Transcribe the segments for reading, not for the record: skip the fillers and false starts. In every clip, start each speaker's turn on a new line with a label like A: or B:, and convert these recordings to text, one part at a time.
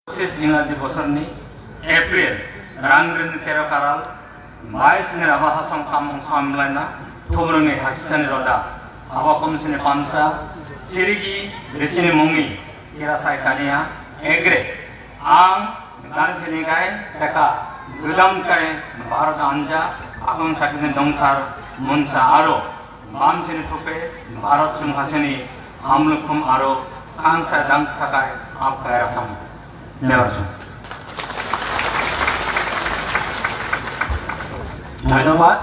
A: 25 इंराजी बोसोरनि एप्रिल रांग्रिनि 13 काराल 22 नि राभा हासं कामं सामलायना थुब्रुंनि हासिसानि रदा हाबा कमसिनि पान्था सिरिगि रिसिनि मुंनि किरासाय कानिया एग्रे आं गानथिनि गाय तेका गोदामकाय भारत आनजा आगम साकिनि दंथार मुनसा आरो बामसिनि थुपे भारत सिंहासनि हामलुखुम आरो खानसा दांसाकाय आपकाय रासम
B: ধন্যবাদ।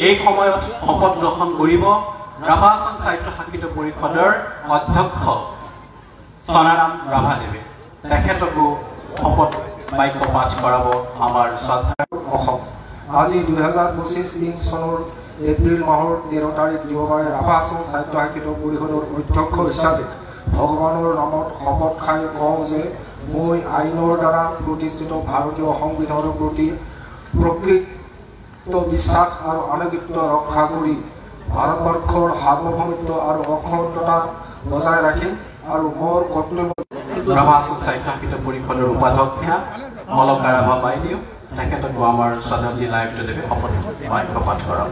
B: এই সময়ত শপত গ্ৰহণ কৰিব ৰাভা হাছং সাহিত্য শাসিত পৰিষদৰ অধ্যক্ষ সোনাৰাম ৰাভাদেৱে। তেখেতকো শপত বাক্য পাঠ কৰাব আমাৰ শ্ৰদ্ধাৰ
C: অসম। আজি 2025 চনৰ এপ্ৰিল মাহৰ 13 তাৰিখ দেওবাৰে ৰাভা হাছং সাহিত্য শাসিত পৰিষদৰ অধ্যক্ষ হিচাপে ভগৱানৰ নামত শপত খাই কওঁ যে মই আইনৰ দ্বাৰা প্ৰতিষ্ঠিত ভাৰতীয় সংবিধানৰ প্ৰতি প্ৰকৃত বিশ্বাস আৰু আনুগত্য ৰক্ষা কৰি ভাৰতবৰ্ষৰ সাৰ্বভৌমত্ব আৰু অখণ্ডতা বজাই ৰাখিম আৰু মোৰ কৰ্তব্য।
B: ৰাভা হাছং সাহিত্য শাসিত পৰিষদৰ উপাধ্যক্ষা অলকা ৰাভা বাইদেউ, তেখেতকো আমাৰ শ্ৰদ্ধাজী লাইব্ৰেৰীদেৱে শপত বাক্য পাঠ কৰাব।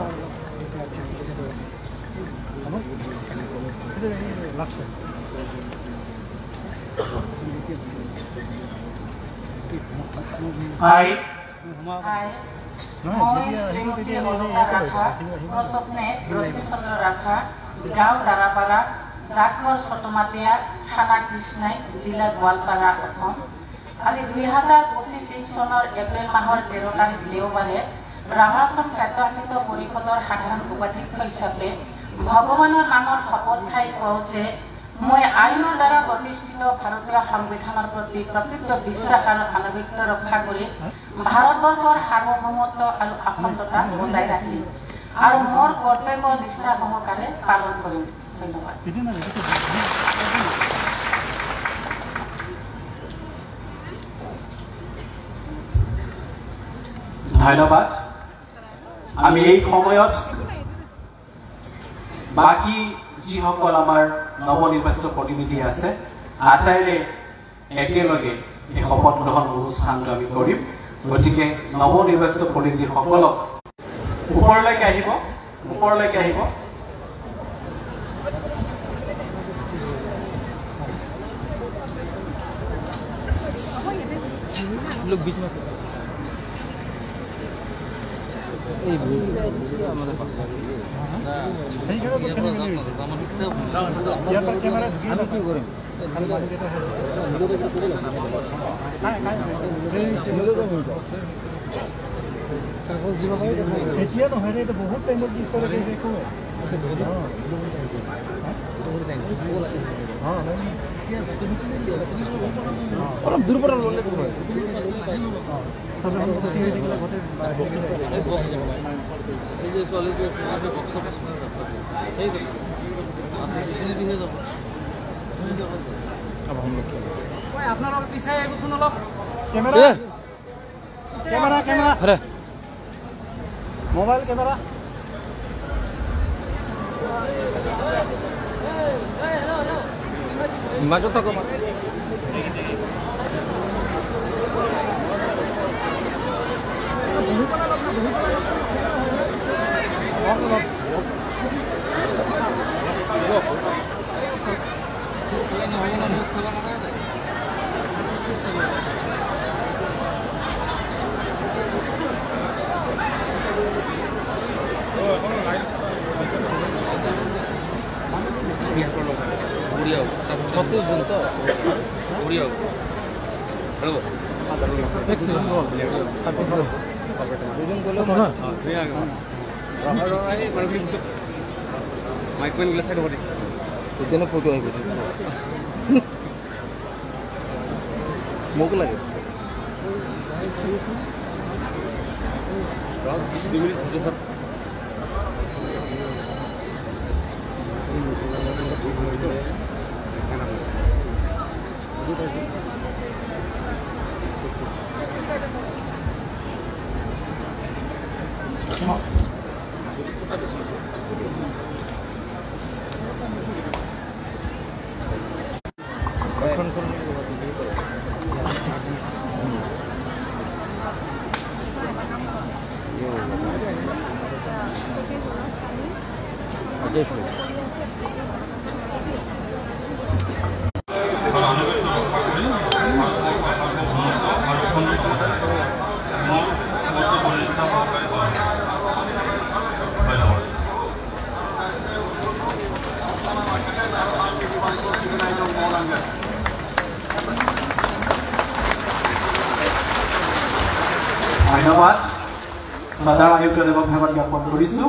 D: I, মই শ্ৰীমতী অলকা ৰাভা, প্ৰস্বপ্নে ৰত্নেশ্বৰ ৰাভা, গাঁও দাৰাপাৰা, ডাকঘৰ ছটমাটিয়া, থানা কৃষ্ণাই, জিলা গোৱালপাৰা, অসম। আজি 2025 চনৰ এপ্ৰিল মাহৰ 13 তাৰিখ দেওবাৰে ৰাভা হাছং সাহিত্য শাসিত পৰিষদৰ সাধাৰণ উপাধ্যক্ষ হিচাপে ভগৱানৰ নামত শপত খাই কওঁ যে মই আইনৰ দ্বাৰা প্ৰতিষ্ঠিত ভাৰতীয় সংবিধানৰ প্ৰতি প্ৰকৃত বিশ্বাস আৰু আনুগত্য ৰক্ষা কৰি ভাৰতবৰ্ষৰ সাৰ্বভৌমত্ব আৰু অখণ্ডতা বজাই ৰাখিম আৰু মোৰ কৰ্তব্য নিষ্ঠা সহকাৰে পালন কৰিম। ধন্যবাদ।
B: ধন্যবাদ। আমি এই সময়ত বাকী যিসকল আমাৰ নৱনিৰ্বাচিত প্ৰতিনিধি আছে আটাইৰে একেলগে এই শপত গ্ৰহণ অনুষ্ঠানটো আমি কৰিম। গতিকে নৱনিৰ্বাচিত প্ৰতিনিধিসকলক ওপৰলৈকে আহিব, ওপৰলৈকে আহিব।
E: কাগজ দিব পাৰি এতিয়া নহয় এইটো বহুত টাইমত কি কৰে দেখো অলপ দূৰ পৰা ল'লে আপনার পিছাই গুছুন অলপ camera camera camera mobile camera মাঝে থাকো ফটো আহিব মোক লাগে
B: ধন্যবাদ সদা আয়ুক্ত দেৱক ধন্যবাদ জ্ঞাপন কৰিছোঁ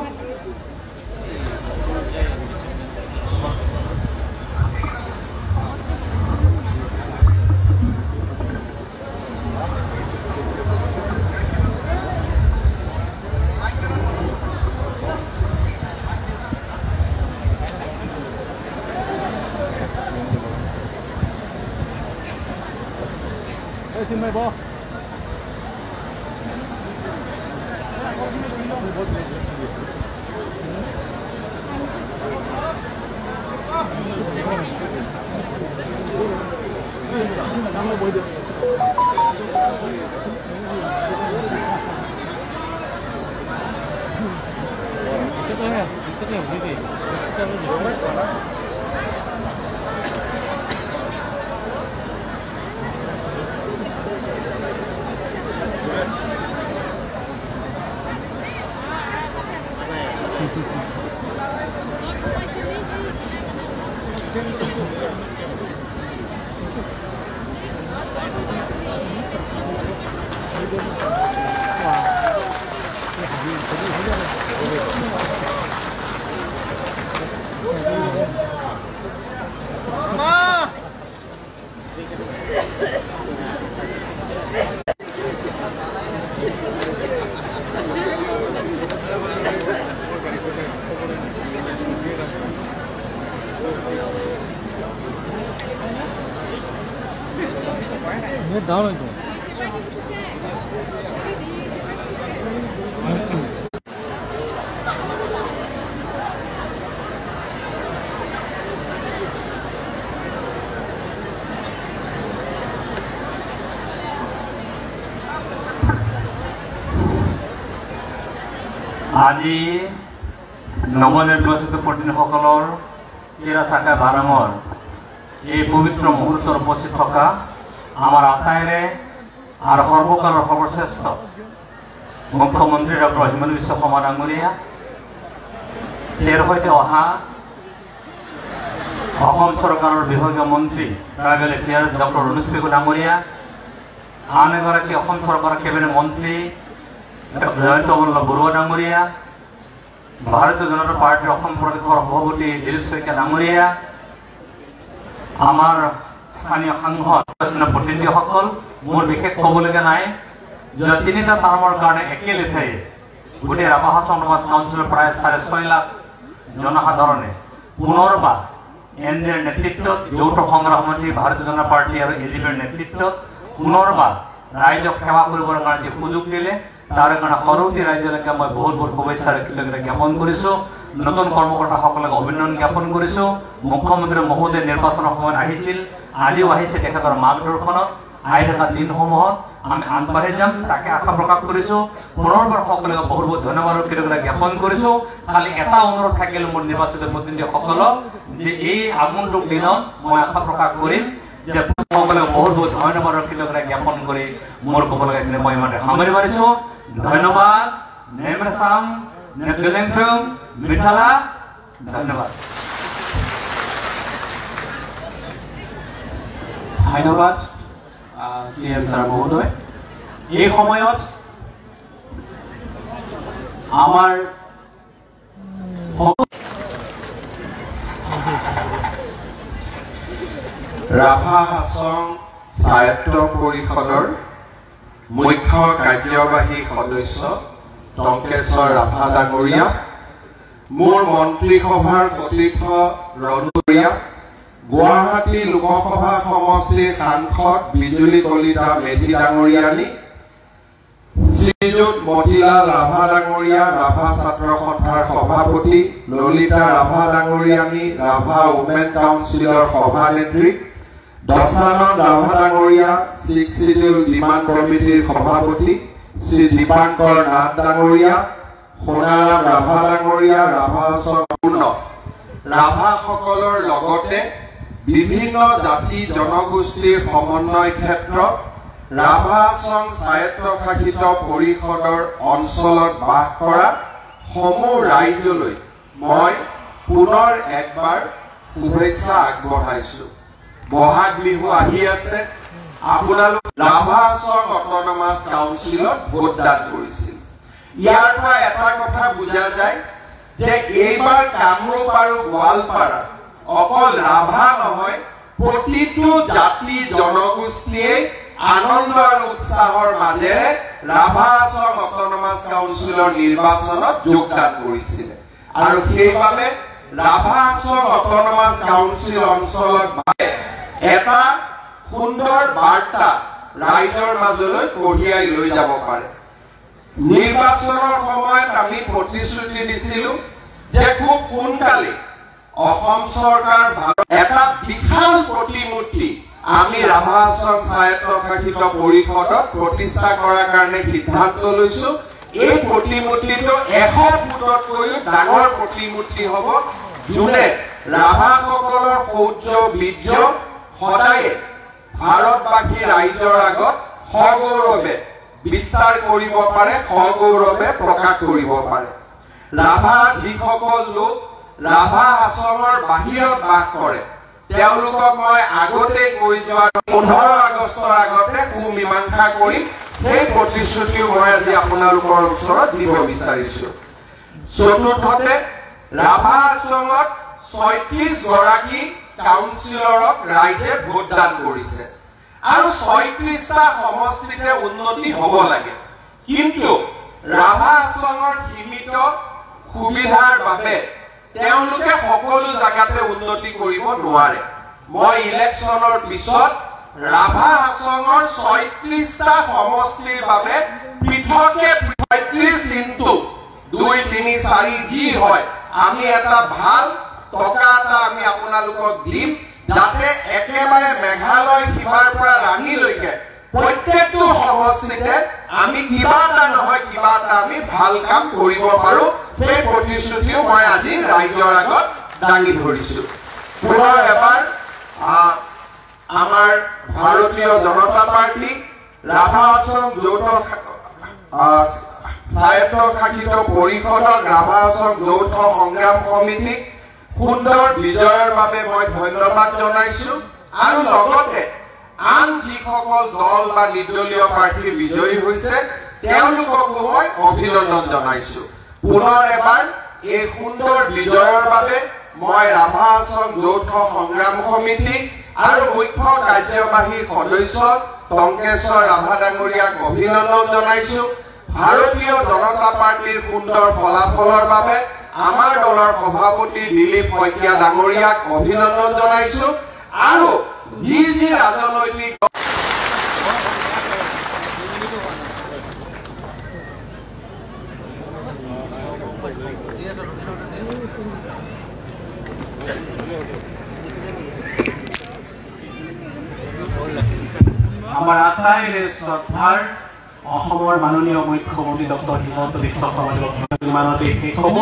A: আজি নৱনিৰ্বাচিত প্ৰতিনিধিসকলৰ কেৰা চাকা বাৰাঙৰ এই পবিত্ৰ মুহূৰ্তৰ উপস্থিত থকা আমাৰ আটাইৰে আৰু সৰ্বকালৰ সৰ্বশ্ৰেষ্ঠ মুখ্যমন্ত্ৰী ডক্টৰ হিমন্ত বিশ্ব শৰ্মা ডাঙৰীয়া তেওঁৰ সৈতে অহা অসম চৰকাৰৰ বিভাগীয় মন্ত্ৰী tribal affairs doctor Ranoj Pegu ডাঙৰীয়া আন এগৰাকী অসম চৰকাৰৰ কেবিনেট মন্ত্ৰী জয়ন্ত মল্ল বৰুৱা ডাঙৰীয়া ভাৰতীয় জনতা পাৰ্টিৰ অসম প্ৰদেশৰ সভাপতি দিলীপ শইকীয়া ডাঙৰীয়া আমাৰ স্থানীয় সাংসদ প্ৰতিনিধিসকল মোৰ বিশেষ ক'বলগীয়া নাই যে তিনিটা টাৰ্মৰ কাৰণে একে লেঠাই গোটেই ৰাভা সমাজ কাউন্সিলৰ প্ৰায় 6.5 লাখ জনসাধাৰণে পুনৰবাৰ এনডিএৰ নেতৃত্বত যৌথ সংগ্ৰাম সমিতি ভাৰতীয় জনতা পাৰ্টি আৰু এজিপিৰ নেতৃত্বত পুনৰবাৰ ৰাইজক সেৱা কৰিবৰ কাৰণে যি সুযোগ দিলে তাৰ কাৰণে সৰুতি ৰাইজলৈকে মই বহুত বহুত শুভেচ্ছা কৃতজ্ঞতা জ্ঞাপন কৰিছোঁ নতুন কৰ্মকৰ্তাসকলক অভিনন্দন জ্ঞাপন কৰিছোঁ মুখ্যমন্ত্ৰী মহোদয় নিৰ্বাচনৰ সময়ত আহিছিল আজিও আহিছে তেখেতৰ মাৰ্গদৰ্শনত আহি থকা দিনসমূহত আমি আগবাঢ়ি যাম তাকে আশা প্ৰকাশ কৰিছোঁ পুনৰবাৰ সকলোকে বহুত বহুত ধন্যবাদ আৰু কৃতজ্ঞতা জ্ঞাপন কৰিছোঁ খালি এটা অনুৰোধ থাকিল মোৰ নিৰ্বাচিত প্ৰতিনিধিসকলক যে এই আগন্তুক দিনত মই আশা প্ৰকাশ কৰিম যে সকলোকে বহুত বহুত ধন্যবাদ আৰু কৃতজ্ঞতা জ্ঞাপন কৰি মোৰ ক'বলগীয়াখিনি মই ইমানতে সামৰি মাৰিছোঁ ধন্যবাদ নেমৰেচাম নেগলেংথুম মিঠালা ধন্যবাদ
B: ধন্যবাদ CM ছাৰ মহোদয় এই সময়ত আমাৰ
F: ৰাভা হাছং স্বায়ত্ত পৰিষদৰ মুখ্য কাৰ্যবাহী সদস্য টংকেশ্বৰ ৰাভা ডাঙৰীয়া মোৰ মন্ত্ৰীসভাৰ সতীৰ্থ ৰণুৰীয়া গুৱাহাটী লোকসভা সমষ্টিৰ সাংসদ বিজুলী কলিতা মেধি ডাঙৰীয়ানী শ্ৰীযুত মতিলাল ৰাভা ডাঙৰীয়া ৰাভা ছাত্ৰ সন্থাৰ সভাপতি ললিতা ৰাভা ডাঙৰীয়ানী ৰাভা উমেন কাউন্সিলৰ সভানেত্ৰী দশানন্দ ৰাভা ডাঙৰীয়া ছিক্স শিডিউল ডিমাণ্ড কমিটিৰ সভাপতি শ্ৰী দীপাংকৰ নাথ ডাঙৰীয়া সোণাৰাম ৰাভা ডাঙৰীয়া ৰাভা হাছং পূৰ্ণ ৰাভাসকলৰ লগতে বিভিন্ন জাতি জনগোষ্ঠীৰ সমন্বয় ক্ষেত্ৰত ৰাভা আছং স্বায়ত্তশাসিত পৰিষদৰ অঞ্চলত বাস কৰা সমূহ ৰাইজলৈ মই পুনৰ একবাৰ শুভেচ্ছা আগবঢ়াইছো। বহাগ বিহু আহি আছে। আপোনালোক ৰাভা আছং অট'নমাছ কাউন্সিলত ভোটদান কৰিছিল। ইয়াৰ পৰা এটা কথা বুজা যায় যে এইবাৰ কামৰূপ আৰু গোৱালপাৰা অকল ৰাভা নহয়, প্ৰতিটো জাতি জনগোষ্ঠীয়ে আনন্দ আৰু উৎসাহৰ মাজেৰে ৰাভা আছং অট'নমাছ কাউন্সিলৰ নিৰ্বাচনত যোগদান কৰিছিল। আৰু সেইবাবে ৰাভা আছং অট'নমাছ কাউন্সিল অঞ্চলত এটা সুন্দৰ বাৰ্তা ৰাইজৰ মাজলৈ কঢ়িয়াই লৈ যাব পাৰে। নিৰ্বাচনৰ সময়ত আমি প্ৰতিশ্ৰুতি দিছিলো যে খুব সোনকালে অসম চৰকাৰ এটা বিশাল প্ৰতিমূৰ্তি আমি ৰাভা আছং স্বায়ত্তশাসিত পৰিষদত প্ৰতিষ্ঠা কৰাৰ কাৰণে সিদ্ধান্ত লৈছো। এই প্ৰতিমূৰ্তিটো 100 ফুটতকৈও ডাঙৰ প্ৰতিমূৰ্তি হ'ব, যোনে ৰাভাসকলৰ শৌৰ্য বীৰ্য সদায়ে ভাৰতবাসী ৰাইজৰ আগত সগৌৰৱে বিস্তাৰ কৰিব পাৰে, সগৌৰৱে প্ৰকাশ কৰিব পাৰে। ৰাভা যিসকল লোক ৰাভা আছঙৰ বাহিৰত বাস কৰে তেওঁলোকক মই আগতে কৈ যোৱা 15 আগষ্টৰ আগতে সুমীমাংসা কৰি সেই প্ৰতিশ্ৰুতিও মই আজি আপোনালোকৰ ওচৰত দিব বিচাৰিছো। চতুৰ্থতে ৰাভা আছঙত 36 গৰাকী কাউন্সিলৰক ৰাইজে ভোটদান কৰিছে আৰু 36টা সমষ্টিতে উন্নতি হ'ব লাগে। কিন্তু ৰাভা আছঙৰ সীমিত সুবিধাৰ বাবে তেওঁলোকে সকলো জায়গাতে উন্নতি কৰিব নোৱাৰে। মই ইলেকশ্যনৰ পিছত ৰাভা আছঙৰ 36টা সমষ্টিৰ বাবে পৃথকে 35x2-3-4 যি হয় আমি এটা ভাল টকা এটা আমি আপোনালোকক দিম, যাতে একেবাৰে মেঘালয় সীমাৰ পৰা ৰাণীলৈকে প্ৰত্যেকটো সমষ্টিতে আমি কিবা এটা নহয় কিবা এটা আমি ভাল কাম কৰিব পাৰো। সেই প্ৰতিশ্ৰুতিও মই আজি ৰাইজৰ আগত দাঙি ধৰিছো। পুনৰ এবাৰ আমাৰ ভাৰতীয় জনতা পাৰ্টি ৰাভা আছং যৌথ স্বায়ত্তশাসিত পৰিষদৰ ৰাভা আছং যৌথ সংগ্ৰাম সমিতিক সুন্দৰ বিজয়ৰ বাবে মই ধন্যবাদ জনাইছো আৰু লগতে আন যিসকল দল বা নিৰ্দলীয় প্ৰাৰ্থী বিজয়ী হৈছে তেওঁলোককো মই অভিনন্দন জনাইছো। পুনৰ এবাৰ এই সুন্দৰ বিজয়ৰ বাবে মই ৰাভা আছং যৌথ সংগ্ৰাম সমিতি আৰু মুখ্য কাৰ্যবাহী সদস্য টংকেশ্বৰ ৰাভা ডাঙৰীয়াক অভিনন্দন জনাইছো। ভাৰতীয় জনতা পাৰ্টিৰ সুন্দৰ ফলাফলৰ বাবে আমাৰ দলৰ সভাপতি দিলীপ শইকীয়া ডাঙৰীয়াক অভিনন্দন জনাইছো আৰু যি যি ৰাজনৈতিক
B: আমাৰ আটাইৰে শ্ৰদ্ধাৰ অসমৰ মাননীয় মুখ্যমন্ত্ৰী ডক্টৰ হিমন্ত বিশ্ব শৰ্মা দেৱৰ ইমানতে শেষ হ'ব।